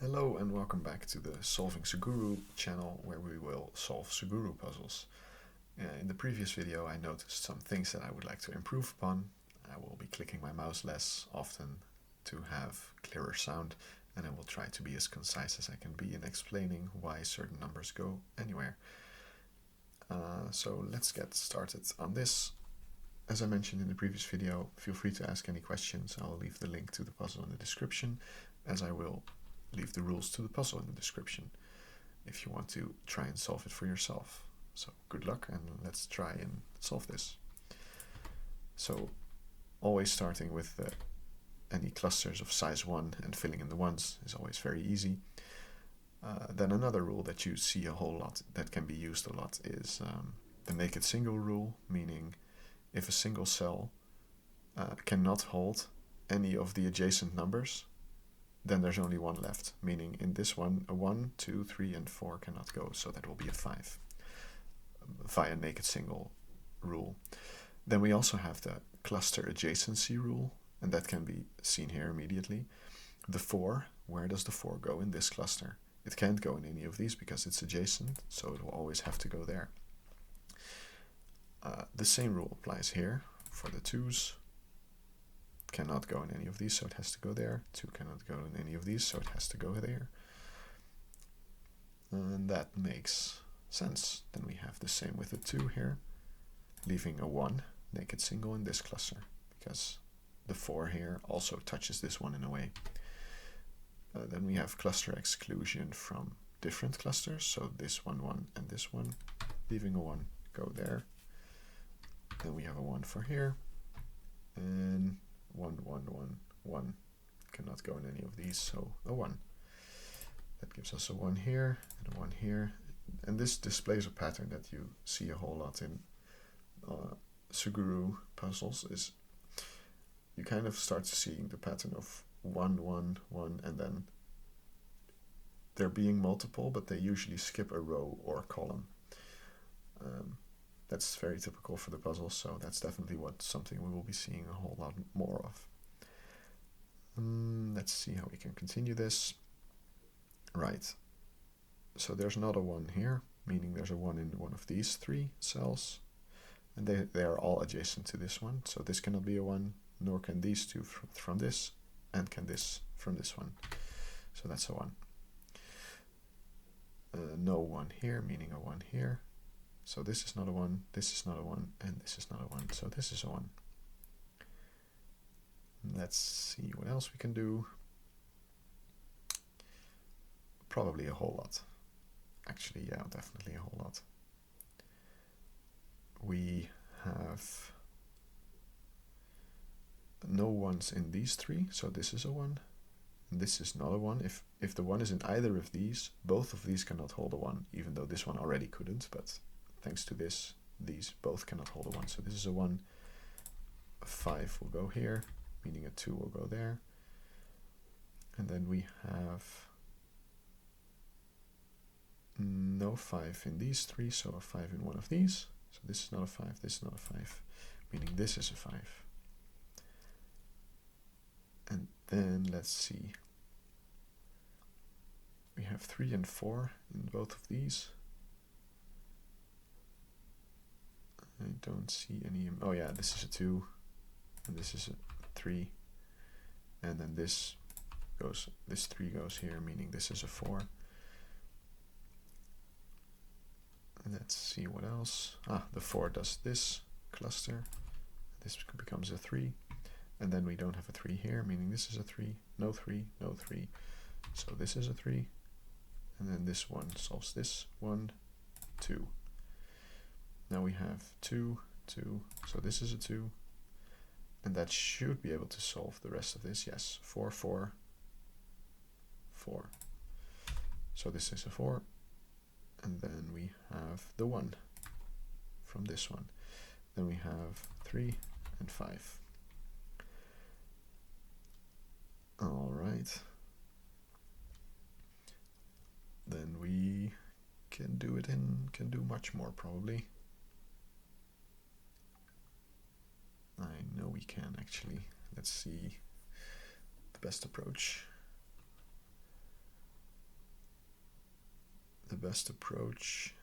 Hello and welcome back to the Solving Suguru channel where we will solve Suguru puzzles. In the previous video I noticed some things that I would like to improve upon. I will be clicking my mouse less often to have clearer sound, and I will try to be as concise as I can be in explaining why certain numbers go anywhere. So let's get started on this. As I mentioned in the previous video, feel free to ask any questions. I'll leave the link to the puzzle in the description, as I will leave the rules to the puzzle in the description if you want to try and solve it for yourself. So good luck, and let's try and solve this. So always starting with any clusters of size 1 and filling in the ones is always very easy. Then another rule that you see a whole lot, that can be used a lot, is the make it single rule, meaning if a single cell cannot hold any of the adjacent numbers, then there's only one left, meaning in this one, a 1, 2, 3, and 4 cannot go, so that will be a 5 via make it single rule. Then we also have the cluster adjacency rule, and that can be seen here immediately. The 4, where does the 4 go in this cluster? It can't go in any of these because it's adjacent, so it will always have to go there. The same rule applies here for the 2s. Cannot go in any of these, so it has to go there. 2 cannot go in any of these, so it has to go there. And that makes sense. Then we have the same with the 2 here, leaving a 1 naked single in this cluster, because the 4 here also touches this one in a way. Then we have cluster exclusion from different clusters, so this 1, 1, and this one, leaving a 1 go there. Then we have a 1 for here, and 1, 1, 1, 1 cannot go in any of these, so a 1. That gives us a 1 here and a 1 here. And this displays a pattern that you see a whole lot in Suguru puzzles, is you kind of start seeing the pattern of 1, 1, 1, and then there being multiple, but they usually skip a row or a column. That's very typical for the puzzle, so that's definitely something we will be seeing a whole lot more of. Let's see how we can continue this. Right, so there's not a 1 here, meaning there's a 1 in one of these 3 cells, and they are all adjacent to this one, so this cannot be a 1, nor can these 2 from this, and can this from this one, so that's a 1. No 1 here, meaning a 1 here. So this is not a 1, this is not a 1, and this is not a 1, so this is a 1. Let's see what else we can do. Probably a whole lot. Actually, yeah, definitely a whole lot. We have no 1s in these 3, so this is a 1, and this is not a 1. If the 1 is in either of these, both of these cannot hold a 1, even though this one already couldn't, but thanks to this, these both cannot hold a 1. So this is a 1. A 5 will go here, meaning a 2 will go there. And then we have no 5 in these 3, so a 5 in one of these. So this is not a 5, this is not a 5, meaning this is a 5. And then let's see. We have 3 and 4 in both of these. I don't see any. Oh yeah, this is a 2, and this is a 3, and then this 3 goes here, meaning this is a 4. Let's see what else. The 4 does this cluster. This becomes a 3, and then we don't have a 3 here, meaning this is a 3, no 3, no 3. So this is a 3, and then this one solves this 1, 2. Now we have 2, 2, so this is a 2, and that should be able to solve the rest of this. Yes, 4, 4, 4. So this is a 4, and then we have the 1 from this one. Then we have 3 and 5. All right. Then we can do much more probably. I know we can actually. Let's see the best approach. best approach.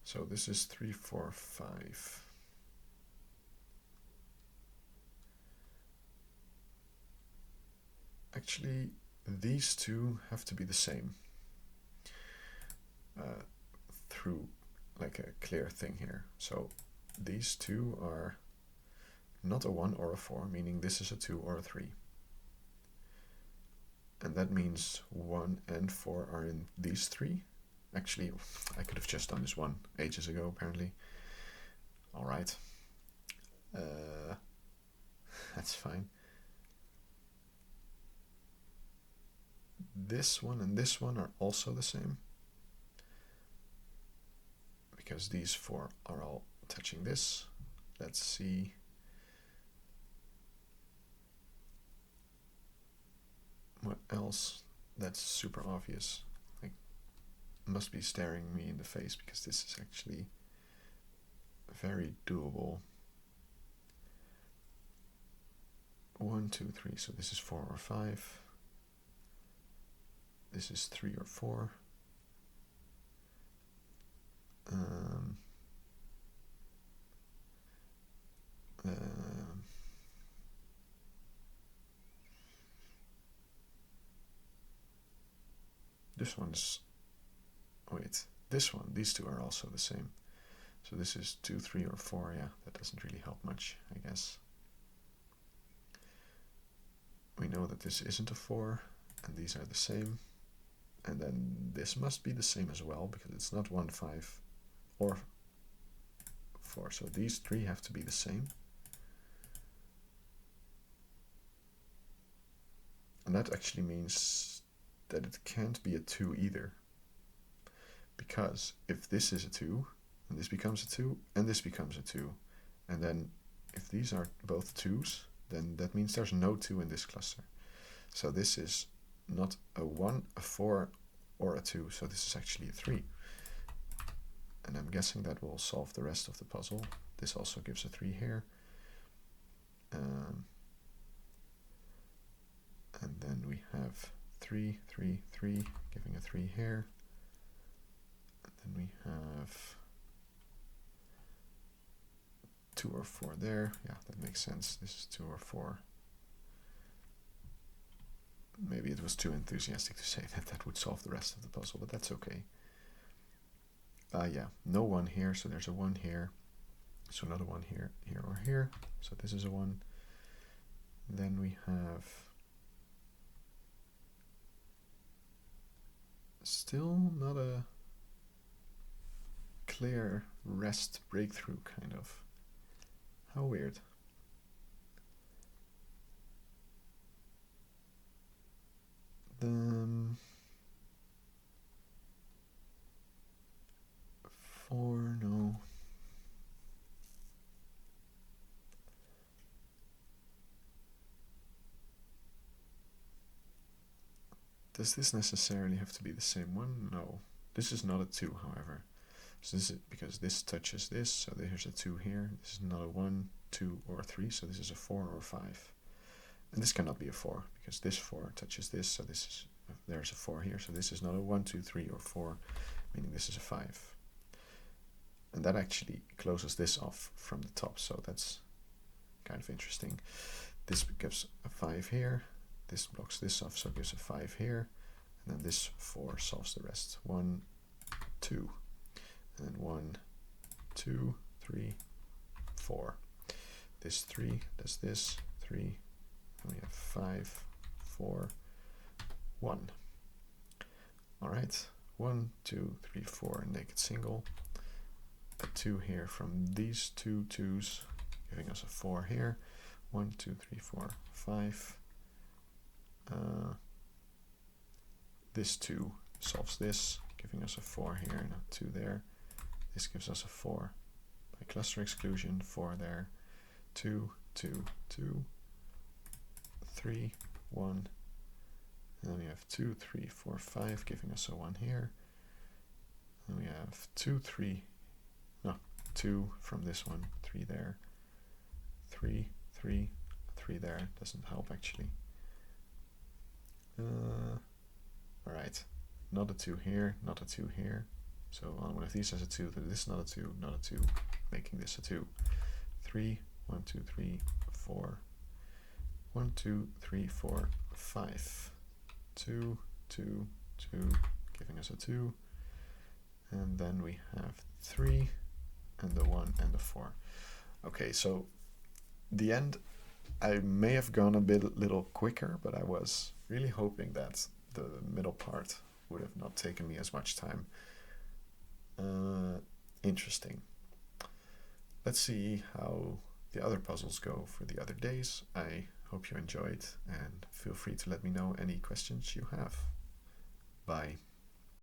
So this is 3, 4, 5. Actually, these two have to be the same through like a clear thing here. So these two are not a 1 or a 4, meaning this is a 2 or a 3. And that means 1 and 4 are in these three. Actually, I could have just done this one ages ago, apparently. Alright. That's fine. This one and this one are also the same, because these 4 are all touching this. Let's see. What else? That's super obvious. Like, must be staring me in the face, because this is actually very doable. 1, 2, 3. So this is 4 or 5. This is 3 or 4. This one's, wait, this one, these two are also the same. So this is 2, 3 or 4, yeah, that doesn't really help much, I guess. We know that this isn't a 4, and these are the same. And then this must be the same as well, because it's not 1, 5 or 4. So these 3 have to be the same. And that actually means that it can't be a 2 either. Because if this is a 2, and this becomes a 2, and this becomes a 2, and then if these are both 2s, then that means there's no 2 in this cluster. So this is not a 1, a 4, or a 2, so this is actually a 3. And I'm guessing that will solve the rest of the puzzle. This also gives a 3 here. And then we have 3, 3, 3, giving a 3 here. And then we have 2 or 4 there. Yeah, that makes sense. This is 2 or 4. Maybe it was too enthusiastic to say that that would solve the rest of the puzzle, but that's okay. Yeah, no 1 here, so there's a 1 here. So not a 1 here, here, or here. So this is a 1. Then we have still not a clear rest breakthrough, kind of. How weird. Then 4, no. Does this necessarily have to be the same one? No. This is not a 2, however. So this is because this touches this, so there's a 2 here. This is not a 1, 2, or 3, so this is a 4 or 5. And this cannot be a 4, because this 4 touches this, so this is, there's a 4 here, so this is not a 1, 2, 3, or 4, meaning this is a 5. And that actually closes this off from the top, so that's kind of interesting. This gives a 5 here, this blocks this off, so it gives a 5 here, and then this 4 solves the rest. 1, 2, and then 1, 2, 3, 4. This 3 does this, 3, and we have 5, 4, 1. Alright, 1, 2, 3, 4, naked single. A 2 here from these two 2s, giving us a 4 here. 1, 2, 3, 4, 5. This 2 solves this, giving us a 4 here and a 2 there. This gives us a 4 by cluster exclusion, 4 there. 2, 2, 2, 3, 1. And then we have 2, 3, 4, 5, giving us a 1 here. And we have 2, 3. No, 2 from this one, 3 there, 3, 3, 3 there. Doesn't help actually. Alright, not a 2 here, not a 2 here. So on one of these has a 2, this is not a 2, not a 2, making this a 2. 3, 1, 2, 3, 4. 1, 2, 3, 4, 5. 2, 2, 2, giving us a 2. And then we have 3, and the 1 and the 4. Okay, so the end, I may have gone a little quicker, but I was really hoping that the middle part would have not taken me as much time. Interesting. Let's see how the other puzzles go for the other days. I hope you enjoyed, and feel free to let me know any questions you have. Bye.